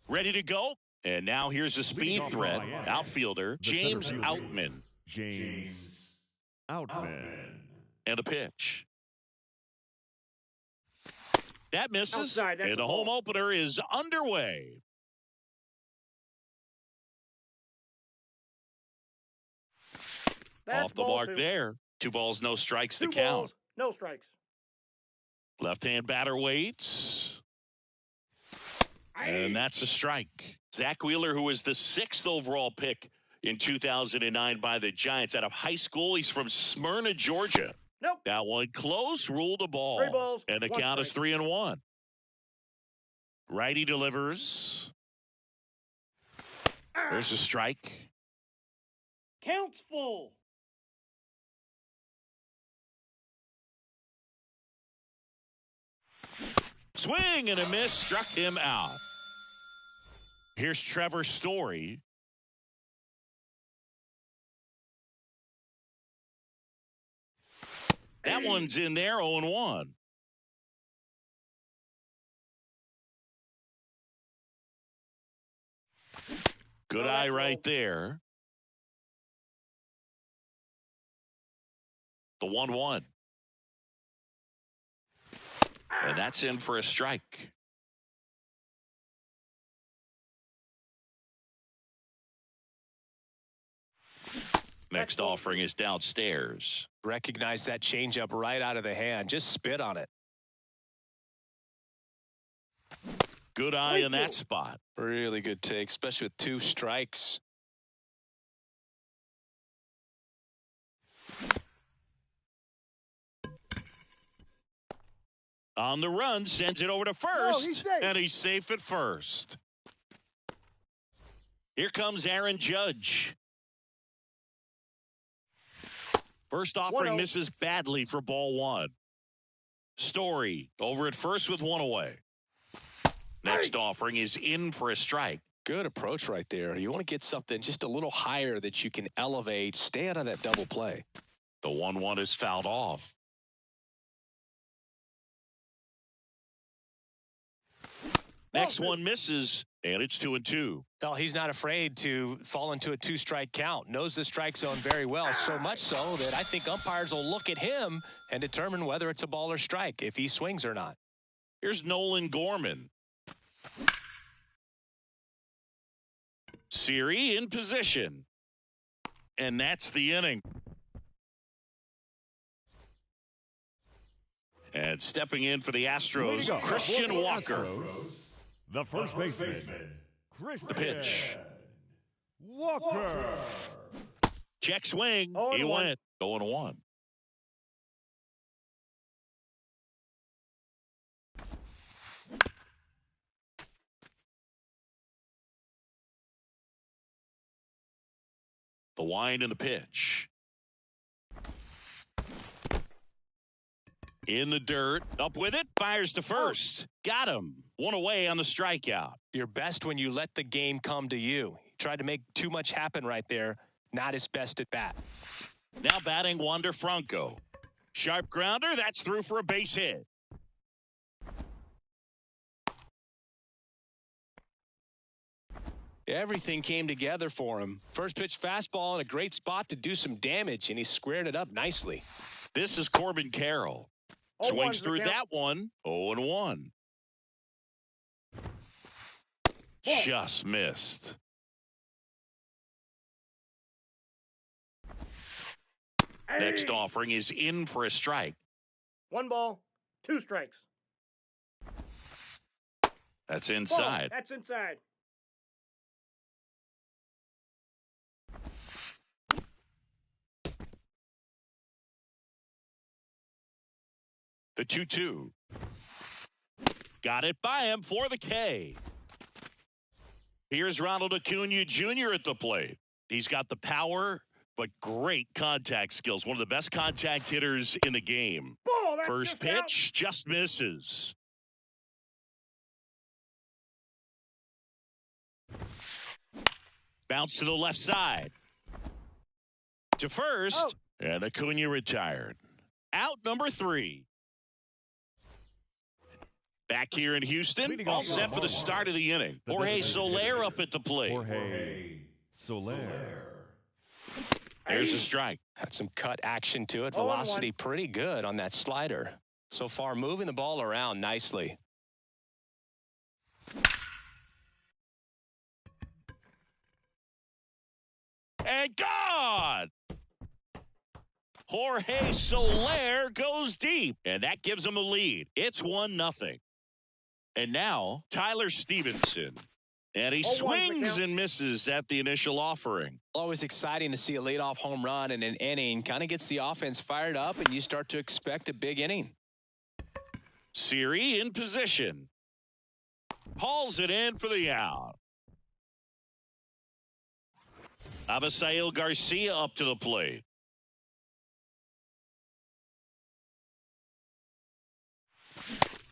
Ready to go? And now here's a speed threat. Outfielder James Outman. James Outman. And a pitch. That misses. Outside, that's and the a home ball. opener is underway. That's Off the ball mark two. there. 2 balls, no strikes Two to count. balls, no strikes. Left-hand batter waits. And that's a strike. Zach Wheeler, who was the 6th overall pick in 2009 by the Giants out of high school. He's from Smyrna, Georgia. Nope. That one close, ruled a ball. 3 balls, and the 1 count is strike. 3-1. Righty delivers. There's a strike. Counts full. Swing and a miss, struck him out. Here's Trevor Story. That one's in there, 0-1. Good eye right there. The 1-1. And that's in for a strike. Next offering is downstairs. Recognize that changeup right out of the hand. Just spit on it. Good eye in that spot. Really good take, especially with 2 strikes. On the run, sends it over to first, and he's safe at first. Here comes Aaron Judge. First offering misses badly for ball 1. Story over at first with 1 away. Next offering is in for a strike. Good approach right there. You want to get something just a little higher that you can elevate. Stay out of that double play. The 1-1 is fouled off. Next one misses, and it's 2-2. Well, he's not afraid to fall into a 2-strike count. Knows the strike zone very well, so much so that I think umpires will look at him and determine whether it's a ball or strike, if he swings or not. Here's Nolan Gorman. Siri in position. And that's the inning. And stepping in for the Astros, Christian Walker. The first baseman, Christian The pitch. Walker. Check swing. He went 0-1. The wind and the pitch. In the dirt, up with it, fires to first. Got him. 1 away on the strikeout. You're best when you let the game come to you. He tried to make too much happen right there. Not his best at bat. Now batting Wander Franco. Sharp grounder, that's through for a base hit. Everything came together for him. First pitch fastball in a great spot to do some damage, and he squared it up nicely. This is Corbin Carroll. Swings through that one. 0-1. Just missed. Next offering is in for a strike. 1 ball, 2 strikes. That's inside. That's inside. The 2-2. Got it by him for the K. Here's Ronald Acuna Jr. at the plate. He's got the power, but great contact skills. One of the best contact hitters in the game. First pitch just misses. Bounce to the left side. To first. Out. And Acuna retired. Out number 3. Back here in Houston, all set for the start of the inning. Jorge Soler up at the plate. Jorge Soler. There's a strike. Had some cut action to it. 0-1. Velocity pretty good on that slider. So far, moving the ball around nicely. And gone! Jorge Soler goes deep, and that gives him a lead. It's 1-0. And now, Tyler Stevenson. And he 0-1 swings count. and misses at the initial offering. Always exciting to see a leadoff home run in an inning. Kind of gets the offense fired up, and you start to expect a big inning. Siri in position. Hauls it in for the out. Avisail Garcia up to the plate.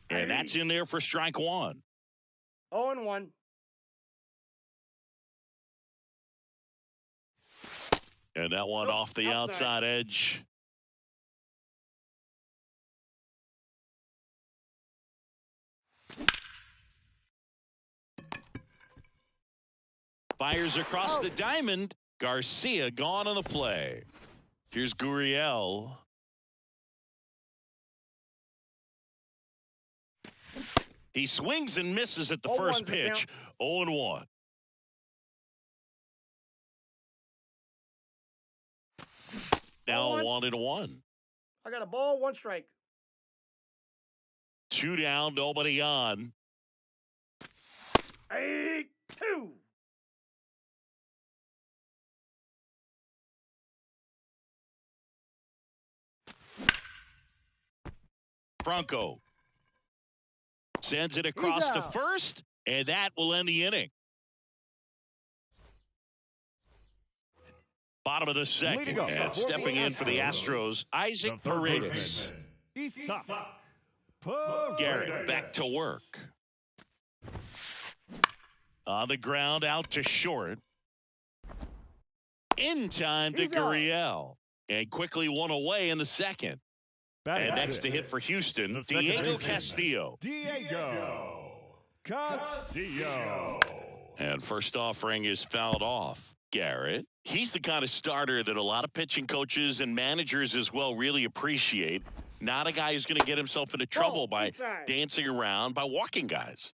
And that's in there for strike 1. 0-1. And that one Nope, off the outside edge. Fires across the diamond. Garcia gone on the play. Here's Gurriel. He swings and misses at the 0-1's first the pitch. 0-1. Now 1-1. I got a ball, 1 strike. 2 down, nobody on. 8-2. Franco sends it across to out. first, and that will end the inning. Bottom of the second, Leading up and for stepping the in for the Astros, Astros, Isaac The third Paredes. baseman, Isaac Garrett back to work. On the ground, out to short. In time to He's out. Gurriel. And quickly one away in the second. And next to hit for Houston, The second Diego baseman. Castillo. Diego Castillo. And first offering is fouled off. Garrett. He's the kind of starter that a lot of pitching coaches and managers as well really appreciate. Not a guy who's going to get himself into trouble by inside. dancing around, by walking guys.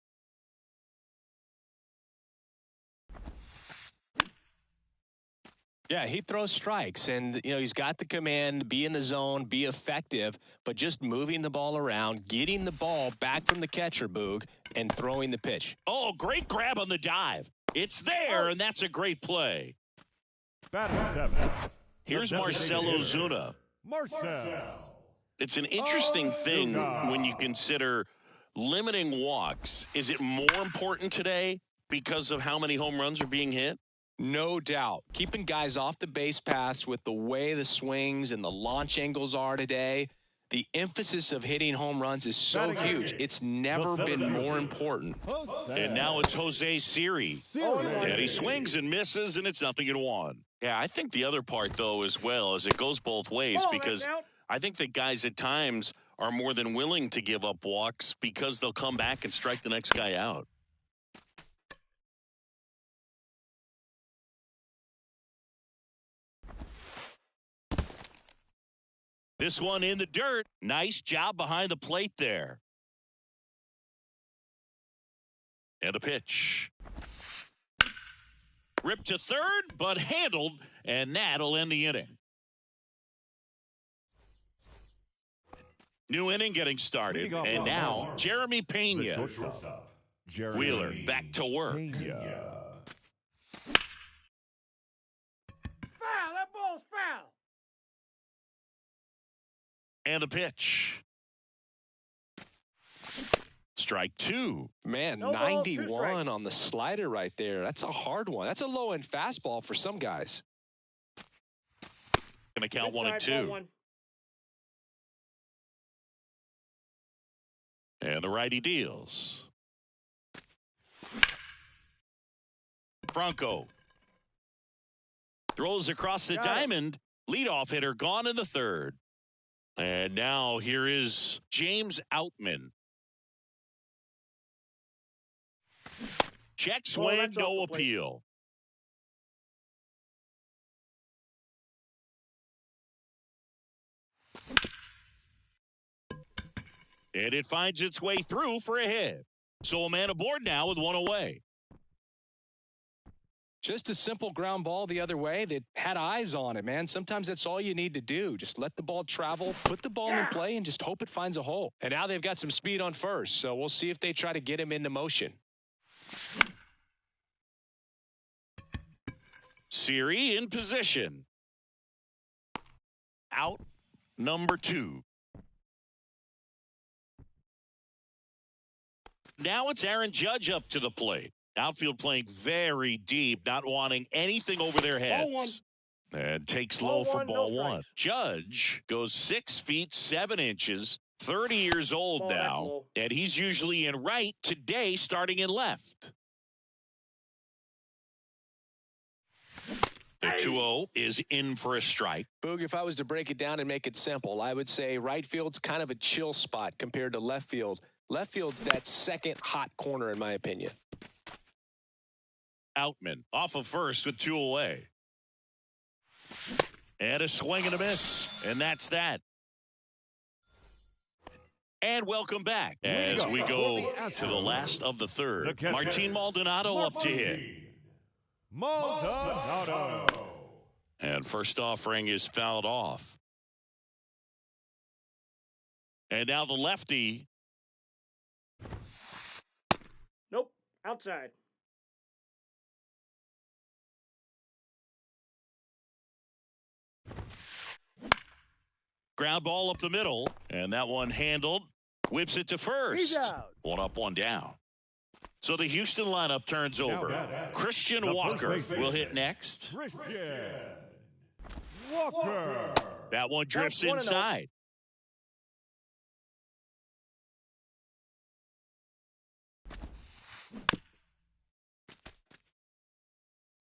Yeah, he throws strikes, and he's got the command, be in the zone, be effective, but just moving the ball around, getting the ball back from the catcher, Boog, and throwing the pitch. Oh, great grab on the dive. It's there, and that's a great play. Batting 7. Here's The Marcell designated hitter, Ozuna. Marcell. It's an interesting thing Ozuna. when you consider limiting walks. Is it more important today because of how many home runs are being hit? No doubt. Keeping guys off the base paths with the way the swings and the launch angles are today, the emphasis of hitting home runs is so huge. It's never been more important. And now it's Jose Siri. And he swings and misses, and it's 0-1. Yeah, I think the other part, though, as well, is it goes both ways Ball, because that's out. I think that guys at times are more than willing to give up walks because they'll come back and strike the next guy out. This one in the dirt. Nice job behind the plate there. And a pitch. Ripped to third, but handled, and that'll end the inning. New inning getting started, and now Jeremy The Pena. shortstop, Jeremy Wheeler back to work. Pena. Foul. That ball's foul. And a pitch. Strike 2. Man, No ball, 2 91 strikes. on the slider right there. That's a hard one. That's a low-end fastball for some guys. Gonna count 1 and Inside, 2. ball 1. And the righty deals. Franco Throws across the Got it. diamond. Leadoff hitter gone in the third. And now here is James Outman. Check swing, that's off no the plate. appeal. And it finds its way through for a hit. So a man aboard now with one away. Just a simple ground ball the other way that had eyes on it, man. Sometimes that's all you need to do. Just let the ball travel, put the ball in play, and just hope it finds a hole. And now they've got some speed on first, so we'll see if they try to get him into motion. Siri in position. Out number 2. Now it's Aaron Judge up to the plate. Outfield playing very deep, not wanting anything over their heads. And takes low for ball one. Judge goes 6 feet 7 inches, 30 years old now, and he's usually in right, today starting in left. The 2-0 is in for a strike. Boog, if I was to break it down and make it simple, I would say right field's kind of a chill spot compared to left field. Left field's that second hot corner, in my opinion. Outman off of first with 2 away. And a swing and a miss. And that's that. And welcome back as we go to the last of the third. Martin Maldonado up to hit. Maldonado. And first offering is fouled off. And now the lefty. Nope. Outside. Ground ball up the middle. And that one handled. Whips it to first. He's out. 1 up, 1 down. So the Houston lineup turns over. Christian Walker will hit next. Christian Walker. That one drifts That's 1-0. inside.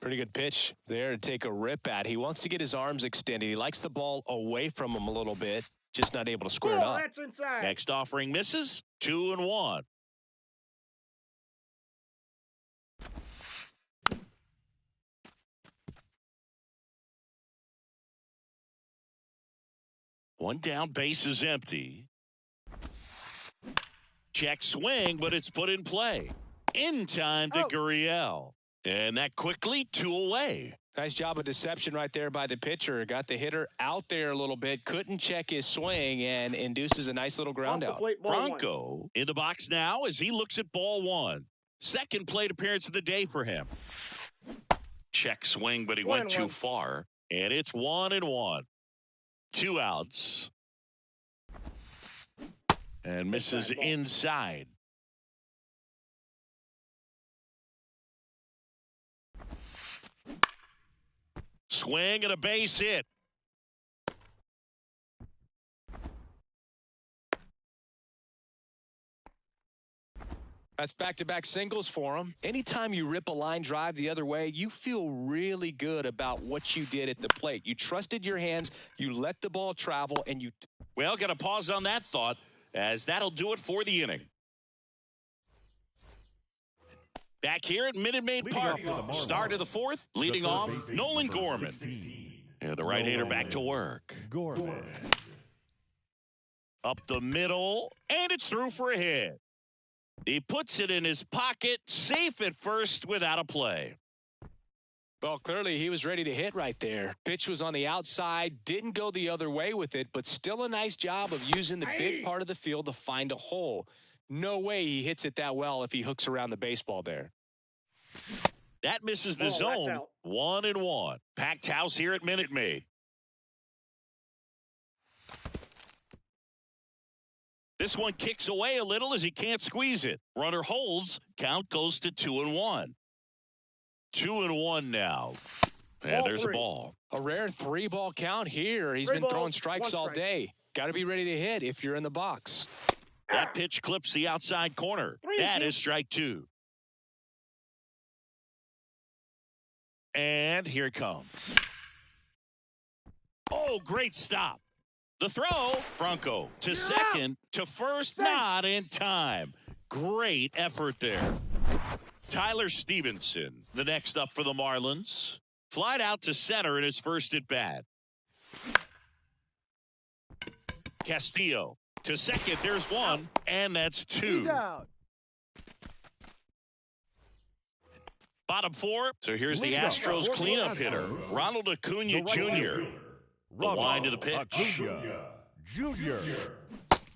Pretty good pitch there to take a rip at. He wants to get his arms extended. He likes the ball away from him a little bit, just not able to square it up. That's inside. Next offering misses. 2-1. One down, base is empty. Check swing, but it's put in play. In time to Gurriel. And that quickly 2 away. Nice job of deception right there by the pitcher. Got the hitter out there a little bit. Couldn't check his swing and induces a nice little ground out. Franco in the box now as he looks at ball one. Second plate appearance of the day for him. Check swing, but he went too far. And it's 1-1. 2 outs. And misses inside. Swing and a base hit. That's back-to-back singles for him. Anytime you rip a line drive the other way, you feel really good about what you did at the plate. You trusted your hands, you let the ball travel, and you... Well, got to pause on that thought, as that'll do it for the inning. Back here at Minute Maid Park, start of the fourth, leading off, Nolan Gorman. And the right-hander back to work. Gorman. Up the middle, and it's through for a hit. He puts it in his pocket, safe at first without a play. Well, clearly he was ready to hit right there. Pitch was on the outside, didn't go the other way with it, but still a nice job of using the big part of the field to find a hole. No way he hits it that well if he hooks around the baseball there. That misses the zone. 1-1. Packed house here at Minute Maid. This one kicks away a little as he can't squeeze it. Runner holds. Count goes to 2-1. 2-1 now. And there's a ball. A rare 3-ball count here. He's been throwing strikes all day. Got to be ready to hit if you're in the box. That pitch clips the outside corner. That is strike 2. And here it comes. Oh, great stop. The throw, Franco to second, to first, not in time. Great effort there. Tyler Stevenson, the next up for the Marlins. Flied out to center in his first at bat. Castillo to second. There's one, and that's two. Bottom four. So here's the Astros cleanup hitter, Ronald Acuna Jr. The line to the pitch. Acuna Jr.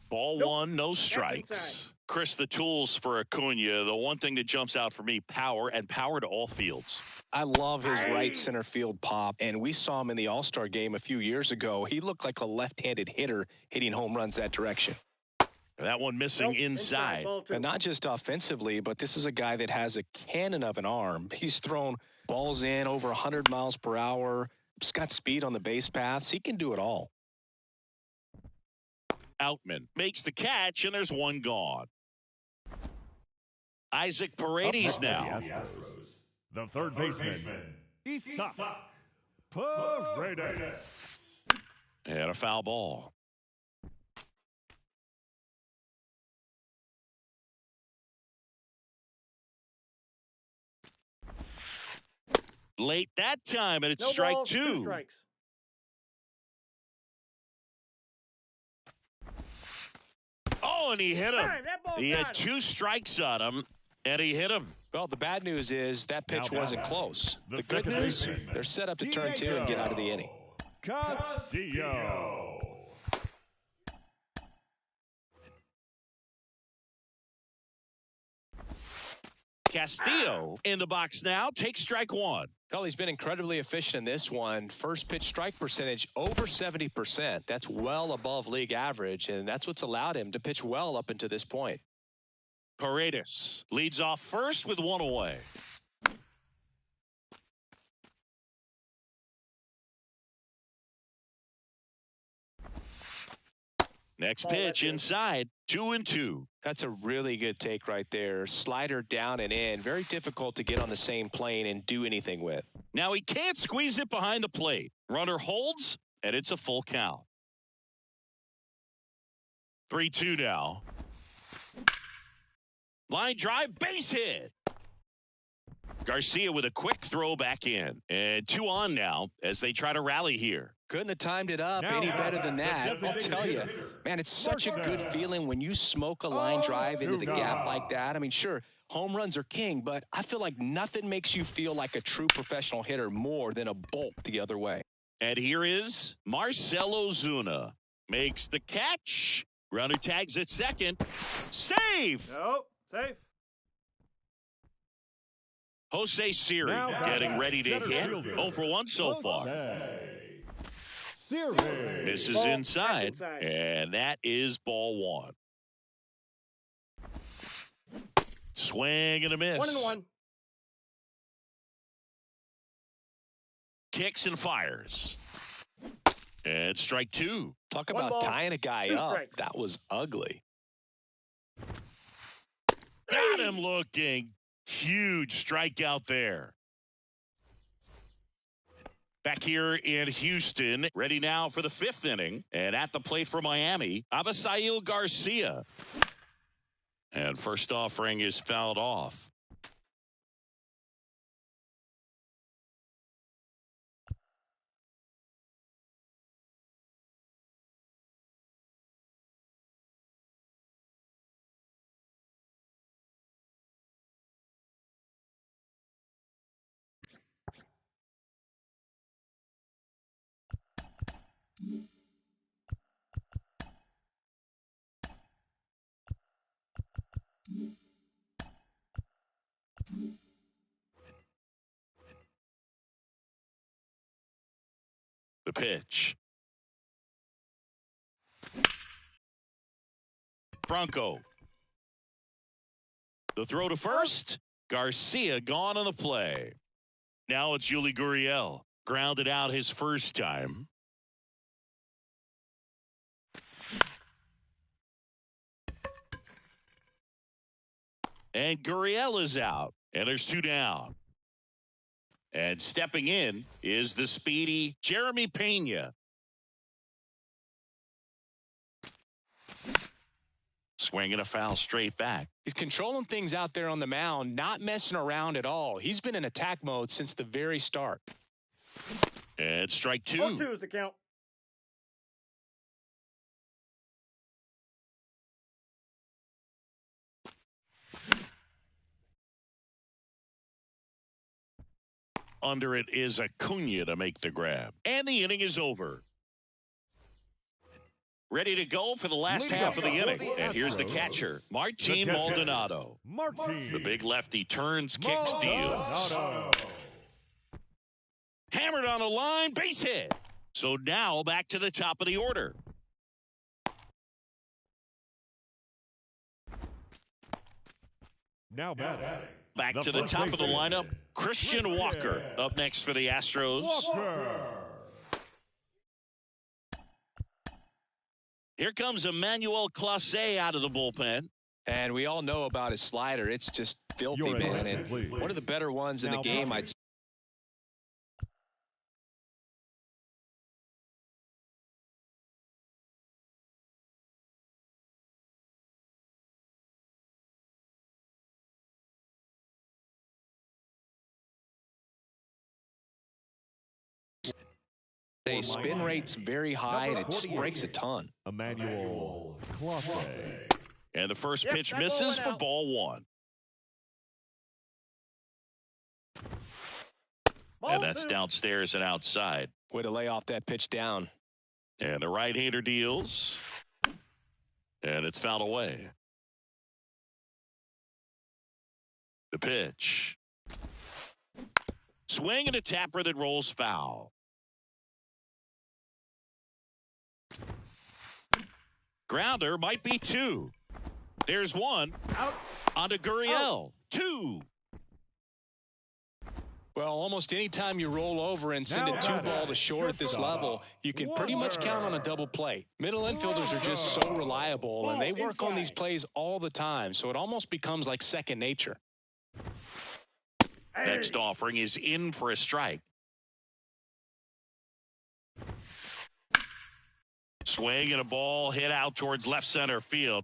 Ball one, no strikes. Chris, the tools for Acuna, the one thing that jumps out for me, power, and power to all fields. I love his right center field pop, and we saw him in the All-Star game a few years ago. He looked like a left-handed hitter hitting home runs that direction. That one missing inside. And not just offensively, but this is a guy that has a cannon of an arm. He's thrown balls in over 100 miles per hour. He's got speed on the base paths. He can do it all. Outman makes the catch, and there's one gone. Isaac Paredes now. The third baseman, Isaac Paredes. And a foul ball. Late that time, and it's No strike balls, 2 two. strikes. Oh, and he hit him. Hey, that ball He got had him. 2 strikes on him, and he hit him. Well, the bad news is that pitch wasn't close. The The good second news, baseman, they're set up to turn 2 and get out of the inning. Castillo. Castillo in the box now. Takes strike 1. Well, he's been incredibly efficient in this one. First pitch strike percentage over 70%. That's well above league average, and that's what's allowed him to pitch well up until this point. Paredes leads off first with 1 away. Next pitch inside, 2-2. That's a really good take right there. Slider down and in. Very difficult to get on the same plane and do anything with. Now he can't squeeze it behind the plate. Runner holds, and it's a full count. 3-2 now. Line drive, base hit. Garcia with a quick throw back in. And 2 on now as they try to rally here. Couldn't have timed it up any better than that. I'll tell you, man, it's such a good feeling when you smoke a line drive into the gap like that. I mean, sure, home runs are king, but I feel like nothing makes you feel like a true professional hitter more than a bolt the other way. And here is Marcell Ozuna. Makes the catch. Runner tags at second. Safe! Nope, safe. Jose Siri Now getting back, ready to center hit. fielder. 0 for 1 so far. Siri. Misses Ball, inside, inside. and that is ball 1. Swing and a miss. 1-1. Kicks and fires. And strike 2. Talk One about ball, tying a guy 2 up. strikes. That was ugly. Got him looking. Huge strikeout there. Back here in Houston, ready now for the 5th inning. And at the plate for Miami, Avisail Garcia. And first offering is fouled off. The pitch. Franco. The throw to first. Garcia gone on the play. Now it's Yuli Gurriel. Grounded out his first time. And Gurriel is out. And there's 2 down. And stepping in is the speedy Jeremy Pena. Swinging a foul straight back. He's controlling things out there on the mound, not messing around at all. He's been in attack mode since the very start. And strike 2. 0-2 is the count. Under it is Acuna to make the grab. And the inning is over. Ready to go for the last half of the inning. And here's the catcher, Martin Maldonado. Martin. The big lefty turns, kicks, deals. Maldonado. Hammered on the line, base hit. So now back to the top of the order. Now batting. Back The to the first top of the baseman. lineup, Christian Walker up next for the Astros. Walker. Here comes Emmanuel Clase out of the bullpen. And we all know about his slider. It's just filthy, Your man. attention, And please. one of the better ones in the Now game, batting. I'd say spin rate's very high, and it just breaks a ton. Emmanuel Clase. And the first Yep, pitch that ball misses went for out. ball 1. Ball And that's 2. downstairs and outside. Way to lay off that pitch down. And the right-hander deals. And it's fouled away. The pitch. Swing and a tapper that rolls foul. Grounder might be 2. There's 1. Out. On to Gurriel. 2. Well, almost any time you roll over and send Now a 2-ball batting, to short at this shortstop, level, you can pretty much count on a double play. Middle infielders are just so reliable, and they work on these plays all the time, so it almost becomes like second nature. Hey. Next offering is in for a strike. Swing and a ball hit out towards left center field.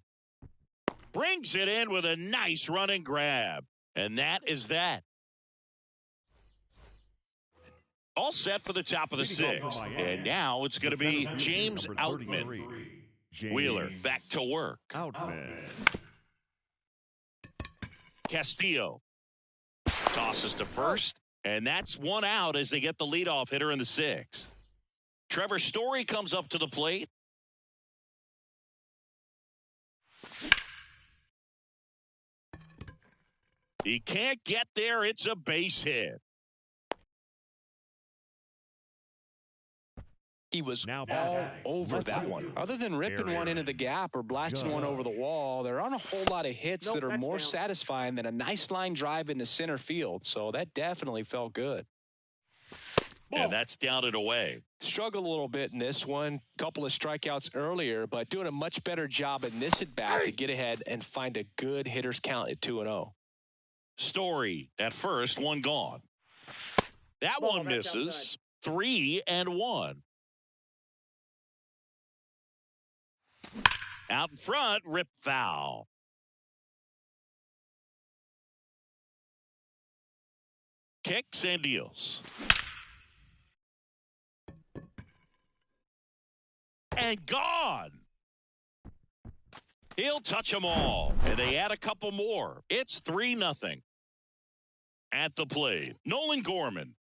Brings it in with a nice running grab. And that is that. All set for the top of the Leading off 6th. for Miami. And now it's going to The be center fielder, James number Outman. 33, James Wheeler back to work. Outman. Castillo tosses to first. And that's 1 out as they get the leadoff hitter in the 6th. Trevor Story comes up to the plate. He can't get there. It's a base hit. He was Now all batting, over left that fielder, one. Other than ripping Aaron one into the gap or blasting one over the wall, there aren't a whole lot of hits Nope, that are that's more down. satisfying than a nice line drive into center field. So that definitely felt good. And that's down and away. Struggled a little bit in this one. Couple of strikeouts earlier, but doing a much better job in this at bat to get ahead and find a good hitter's count at 2-0. Story at first, 1 gone. That Ball, one that's misses. 3-1. Out in front, rip foul. Kicks and deals. And gone. He'll touch them all. And they add a couple more. It's 3-0. At the plate, Nolan Gorman.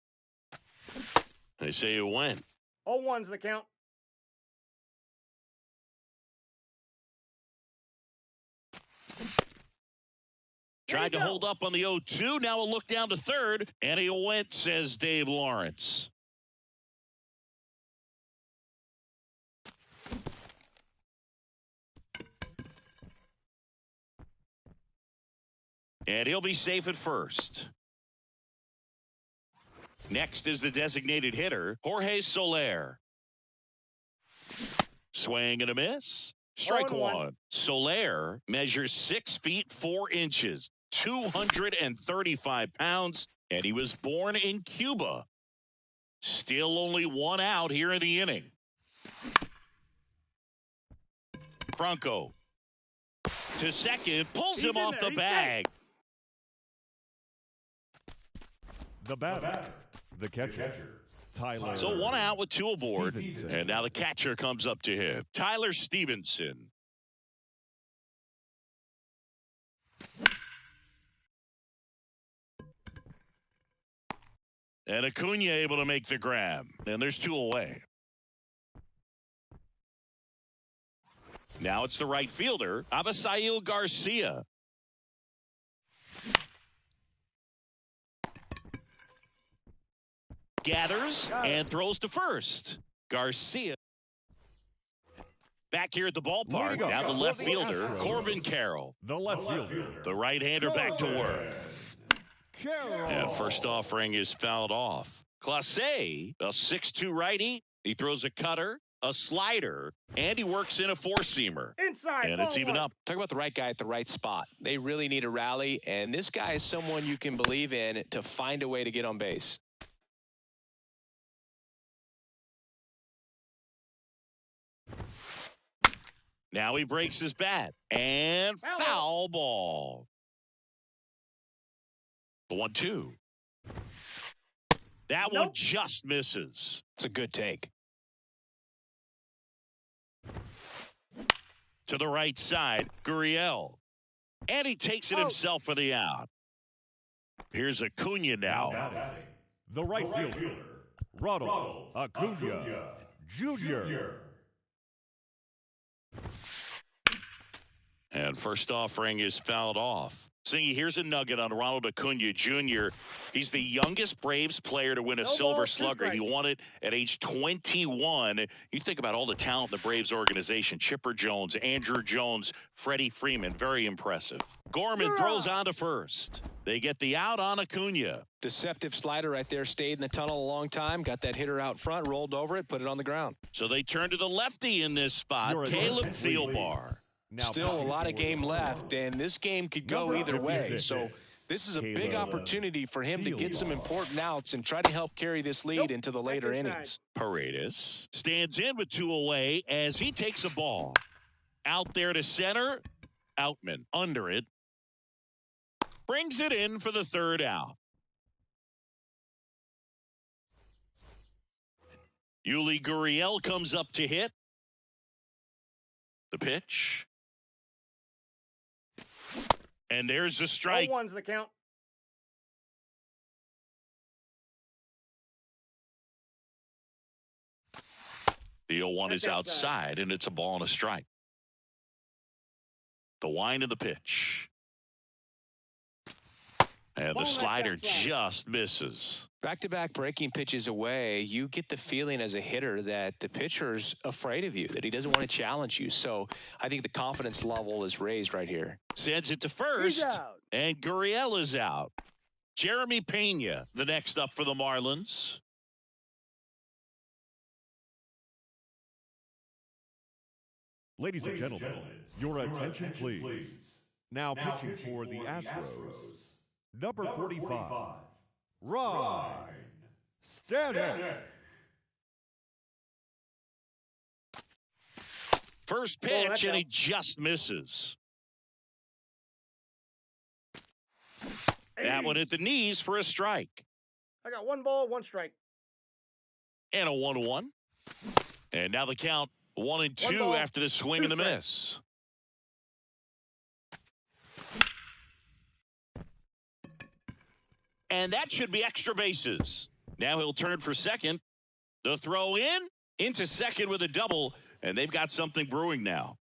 They say it went. 0-1's the count. Tried to hold up on the 0-2. Now a look down to third. And he went, says Dave Lawrence. And he'll be safe at first. Next is the designated hitter, Jorge Soler. Swing and a miss. Strike 0-1. 1. Soler measures 6 feet 4 inches, 235 pounds, and he was born in Cuba. Still only 1 out here in the inning. Franco To second, pulls He's him in off there. the He's bag. The batter. The catcher. Tyler. So 1 out with 2 aboard. Stevenson. And now the catcher comes up to him. Tyler Stevenson. And Acuna able to make the grab. And there's 2 away. Now it's the right fielder, Avisail Garcia. Gathers and throws to first. Garcia. Back here at the ballpark. Leading Now off the left for the fielder, Astros. Corbin Carroll. The left fielder. The right-hander back to work. Carroll. And first offering is fouled off. Clase, a 6'2 righty. He throws a cutter, a slider, and he works in a four-seamer. Inside. And it's ball even one. up. Talk about the right guy at the right spot. They really need a rally, and this guy is someone you can believe in to find a way to get on base. Now he breaks his bat. And foul ball. The 1-2. That one just misses. It's a good take. To the right side, Gurriel. And he takes it himself for the out. Here's Acuna now. The right fielder. Ronald Acuna Jr. And first offering is fouled off. Singy, here's a nugget on Ronald Acuna Jr. He's the youngest Braves player to win a Silver Slugger. He won it at age 21. You think about all the talent in the Braves organization. Chipper Jones, Andrew Jones, Freddie Freeman. Very impressive. Gorman throws on to first. They get the out on Acuna. Deceptive slider right there. Stayed in the tunnel a long time. Got that hitter out front. Rolled over it. Put it on the ground. So they turn to the lefty in this spot. You're Caleb attention, please. Thielbar. Now Still a pitching lot of for game the left, and this game could go Number either way. 56. So this is a big Caleb opportunity for him to get some Thielbar. important outs and try to help carry this lead into the later inside. innings. Paredes stands in with 2 away as he takes a ball. Out there to center. Outman under it. Brings it in for the third out. Yuli Gurriel comes up to hit. The pitch. And there's the strike. 0-1's the count. The 0-1 is That's outside, and it's a ball and a strike. The wind of the pitch. And Ball the that's slider outside. just misses. Back-to-back breaking pitches away, you get the feeling as a hitter that the pitcher's afraid of you, that he doesn't want to challenge you. So I think the confidence level is raised right here. Sends it to He's first, out. and Gurriel is out. Jeremy Pena, the next up for the Marlins. Ladies and gentlemen, your attention please. Now pitching for the Astros, number 45, Ryan Stanek. First Oh, pitch, that's and he out. just misses. That one at the knees for a strike. I got 1 ball, 1 strike. And a 1-1. And now the count 1-2 ball, after the swing 2 and the strikes. miss. And that should be extra bases. Now he'll turn for second. The throw into second with a double, and they've got something brewing now.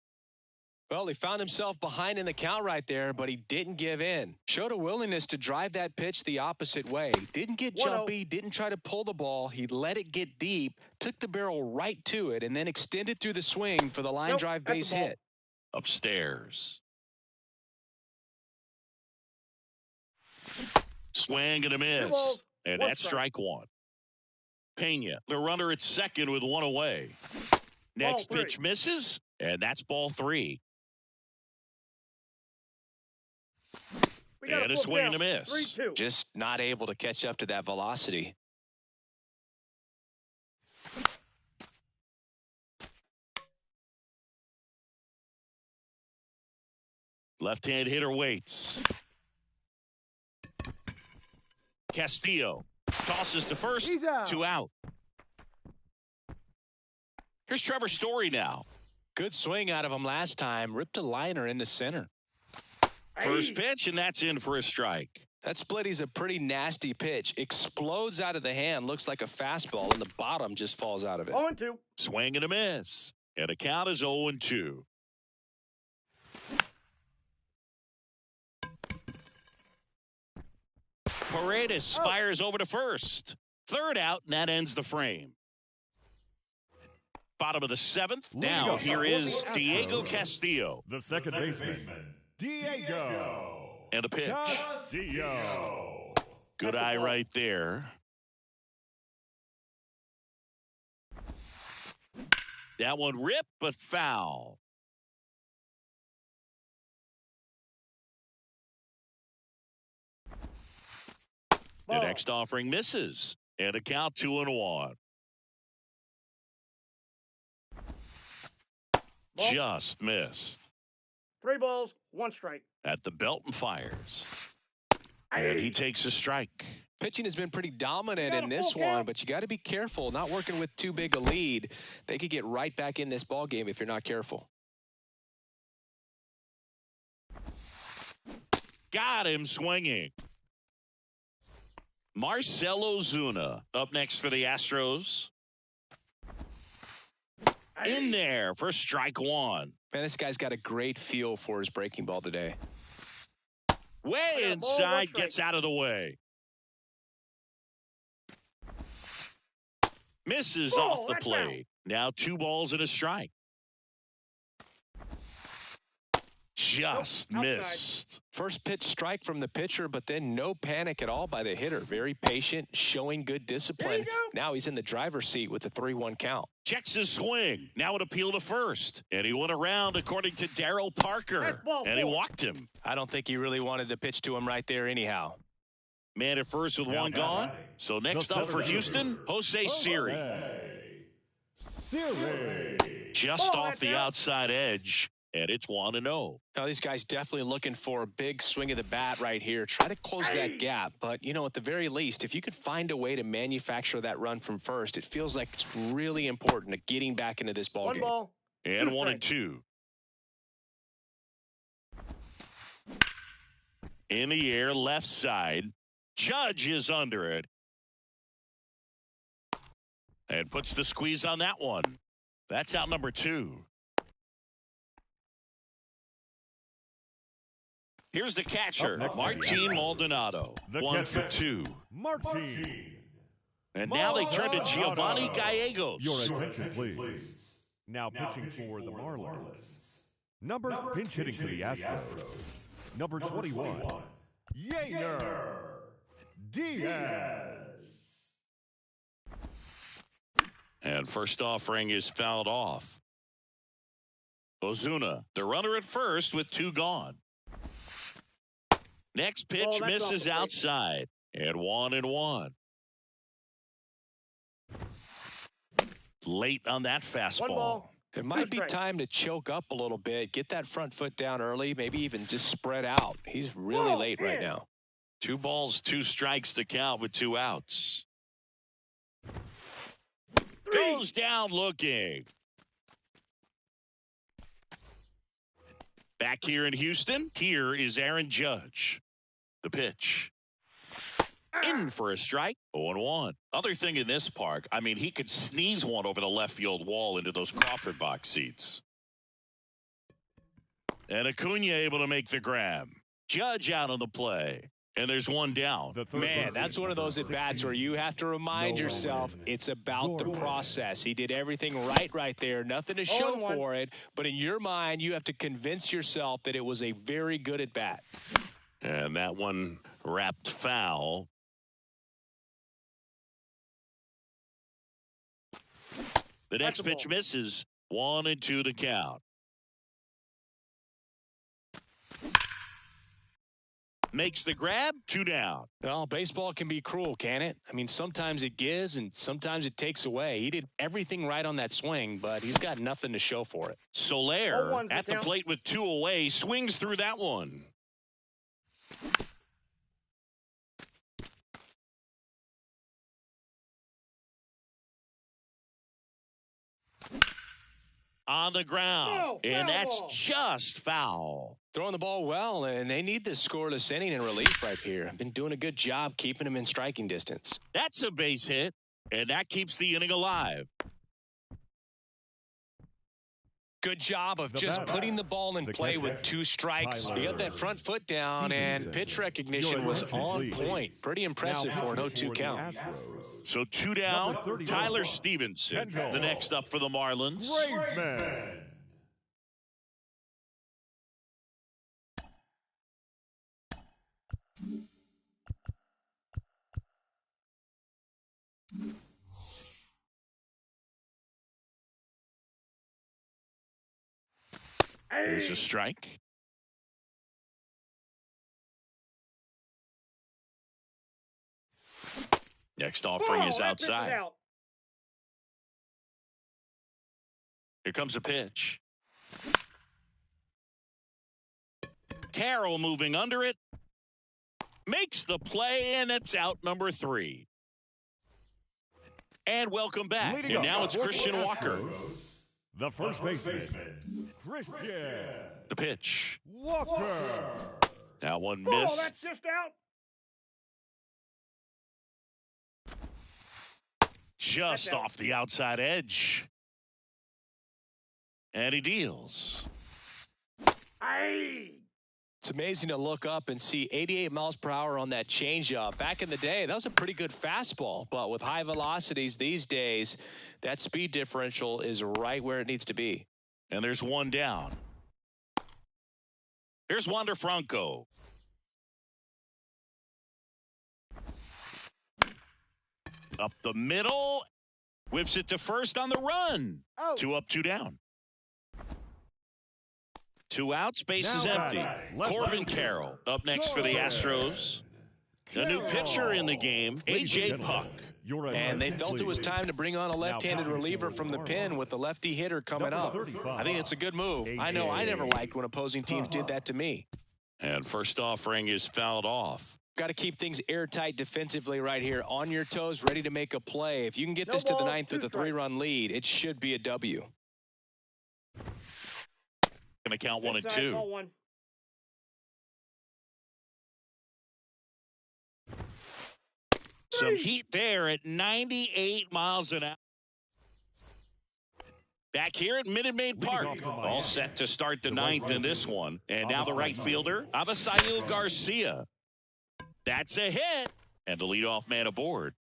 Well, he found himself behind in the count right there, but he didn't give in. Showed a willingness to drive that pitch the opposite way. Didn't get 1-0. jumpy, didn't try to pull the ball. He let it get deep, took the barrel right to it, and then extended through the swing for the line Nope, drive that's a base ball. hit. Upstairs. Swing and a miss. balls, And 1 that's strike. strike 1. Pena, the runner at second with 1 away. Next Ball 3. pitch misses, and that's ball 3. We got And a full swing and a count. miss. 3-2. Just not able to catch up to that velocity. Left-hand hitter waits. Castillo tosses to first. He's out. 2 out. Here's Trevor Story now. Good swing out of him last time. Ripped a liner into center. First pitch, and that's in for a strike. That splitty's a pretty nasty pitch. Explodes out of the hand. Looks like a fastball, and the bottom just falls out of it. 0-2. Swing and a miss. And the count is 0-2. Paredes fires over to first. Third out, and that ends the frame. Bottom of the 7th. Now here is Diego Castillo. The second baseman, Diego. And the pitch. Castillo. Good eye right there. That one ripped, but foul. The next offering misses. And a count 2-1. Ball. Just missed. 3 balls, 1 strike. At the belt and fires. And he takes a strike. Pitching has been pretty dominant You got in a this full one, count. but you got to be careful. Not working with too big a lead. They could get right back in this ball game if you're not careful. Got him swinging. Marcell Ozuna up next for the Astros. In there for strike 1. Man, this guy's got a great feel for his breaking ball today. Way got a ball, inside, 1 strike. gets out of the way. Misses Whoa, off the that's plate. Now 2 balls and a strike. Just Nope, outside. missed. First pitch strike from the pitcher, but then no panic at all by the hitter. Very patient, showing good discipline. go. Now he's in the driver's seat with the 3-1 count. Checks his swing. Now an appeal to first. And he went around according to Darryl Parker. That's ball And he 4. walked him. I don't think he really wanted to pitch to him right there anyhow. Man at first with Now 1 batting. gone. So next The up for seventh Houston, inning. Jose Siri. Siri. Just Oh, off that's the out. outside edge. And it's 1-0. Now, these guys definitely looking for a big swing of the bat right here. Try to close that gap. But, you know, at the very least, if you could find a way to manufacture that run from first, it feels like it's really important to getting back into this ball 1 game. ball. And 2 1 and strikes. 2. In the air, left side. Judge is under it. And puts the squeeze on that one. That's out number 2. Here's the catcher, Up next, Martin Maldonado. The 1 for catcher. 2. Martin. And now they turn to Giovanni Gallegos. Your attention, please. Now pitching for the Marlins. Numbers pinch hitting for the Astros. Number 21, Yainer Diaz. And first offering is fouled off. Ozuna, the runner at first with 2 gone. Next pitch Oh, that's misses off the plate. outside. And 1-1. Late on that 1 fastball. ball. It might be strikes. time to choke up a little bit, get that front foot down early, maybe even just spread out. He's really Whoa, late right man. now. 2 balls, 2 strikes to count with 2 outs. 3. Goes down looking. Back here in Houston, here is Aaron Judge. The pitch. In for a strike, 0-1. Other thing in this park, I mean, he could sneeze one over the left field wall into those Crawford box seats. And Acuna able to make the grab. Judge out on the play. And there's 1 down. The third Man, baseman, that's one of those at-bats where you have to remind yourself it's about the process. He did everything right there. Nothing to show 0-1. for it. But in your mind, you have to convince yourself that it was a very good at-bat. And that one wrapped foul. The next That's a pitch ball. misses. 1-2 to count. makes the grab, 2 down. Well, baseball can be cruel, can it? I mean, sometimes it gives and sometimes it takes away. He did everything right on that swing, but he's got nothing to show for it. Soler 0-1's at the count. plate with 2 away, swings through that one. On the ground, No, and foul that's ball. just foul. Throwing the ball well, and they need this scoreless inning in relief right here. Been doing a good job keeping him in striking distance. That's a base hit, and that keeps the inning alive. Good job of The just batter, putting the ball in the play with catcher, 2 strikes. Tyler He got that front foot down, and Stevenson. pitch recognition Your was attention, on please. point. Pretty impressive Now for an pitching 0-2 for the count. Astros, So 2 down, Number 31, Tyler Stevenson, Kendall. the next up for the Marlins. Graveman. There's a strike. Next offering Whoa, is that pitch is outside. out. Here comes a pitch. Carroll moving under it. Makes the play, and it's out number 3. And welcome back. Leading And now off it's for the Christian Walker. Astros, the first baseman, Christian The pitch. Walker. That one Oh, missed. that's just out. Just That's out. off the outside edge. And he deals. Aye. It's amazing to look up and see 88 miles per hour on that changeup. Back in the day, that was a pretty good fastball. But with high velocities these days, that speed differential is right where it needs to be. And there's 1 down. Here's Wander Franco. Up the middle. Whips it to first on the run. Oh. 2 up, 2 down. 2 out, space is Now empty. batting, left Corbin fielder, Carroll up next for the Astros. A new pitcher in the game, Ladies and A.J. gentlemen, Puck. your And they attention, felt it was please. time to bring on a left-handed pitching reliever for from the the pen Marlins. with the lefty hitter coming Number up. 35, I think it's a good move. I know I never liked when opposing teams did that to me. And first offering is fouled off. Got to keep things airtight defensively right here. On your toes, ready to make a play. If you can get No this to the ball, 9th with 2 a 3-run lead, it should be a W. Going to count 1 and Inside, 2. ball 1. Some heat there at 98 miles an hour. Back here at Minute Maid Park. All set to start the 9th in this one. And now the right fielder, Avisail Garcia. That's a hit. And the leadoff man aboard.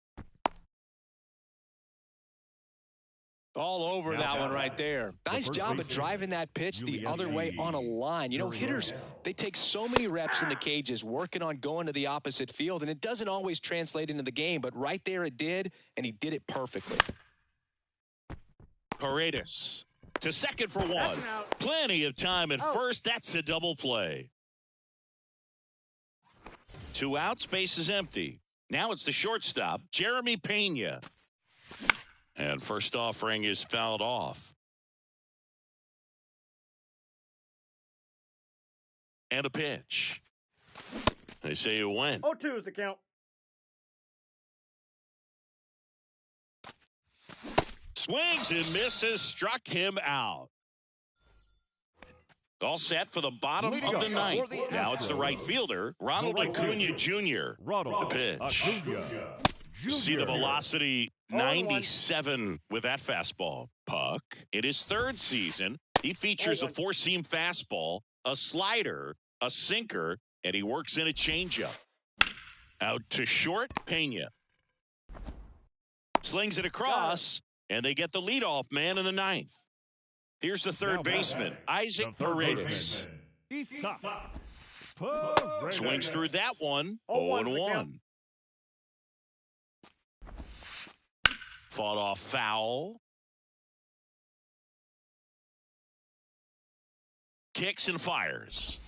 All over Now that one batting, right there. Nice first job of baseman, driving that pitch the other way USC, on a line. You know, Gurriel. hitters, they take so many reps in the cages working on going to the opposite field, and it doesn't always translate into the game, but right there it did, and he did it perfectly. Paredes to second for 1. That's an out. Plenty of time at Oh. first. That's a double play. 2 outs, base is empty. Now it's the shortstop, Jeremy Pena. And first offering is fouled off. And a pitch. They say it went. 0-2 is the count. Swings and misses, struck him out. All set for the bottom Leading of the up 9th. for the Now it's the right Astros, fielder, Ronald the right Acuna Jr. Ronald The pitch. Acuna See the Jr. velocity, 97 with that fastball. Puck, in his 3rd season, he features a 4-seam fastball, a slider, a sinker, and he works in a changeup. Out to short, Pena. Slings it across, and they get the leadoff man in the 9th. Here's the third Now baseman, Isaac The third Paredes. baseman, Isaac Paredes. Swings through that one, 0-1 0-1. Fought off foul. Kicks and fires.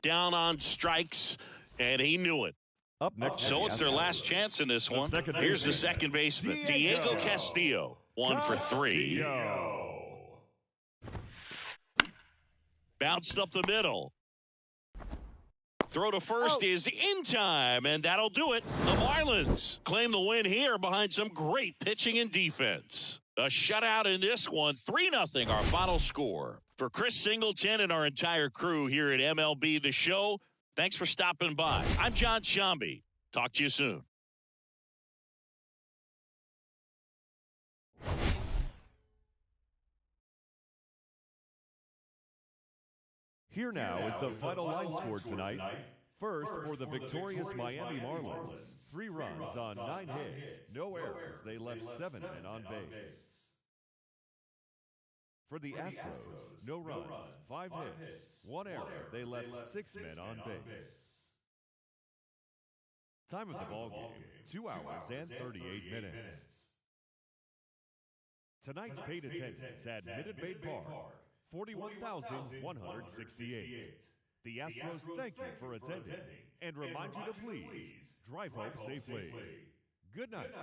down on strikes, and he knew it. Up next. So it's their last chance in this one. Here's the second baseman, Diego Castillo, 1 for 3. Bounced up the middle. Throw to first is in time, and that'll do it. The Marlins claim the win here behind some great pitching and defense. A shutout in this one, 3-0 our final score. For Chris Singleton and our entire crew here at MLB The Show, thanks for stopping by. I'm John Shambi. Talk to you soon. Here now is the final line score tonight. First, for the victorious Miami Marlins, 3 runs on 9 hits, no errors. They left 7 men on base. For the Astros, no runs, 5 hits, 1 error. They left 6 men on base. Time of the ball game, 2 hours and 38 minutes. Tonight's paid attendance at Minute Maid Park, 41,168. The Astros thank you for attending and remind you to please drive home safely. Good night.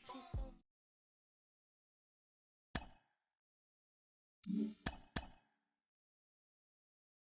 She's so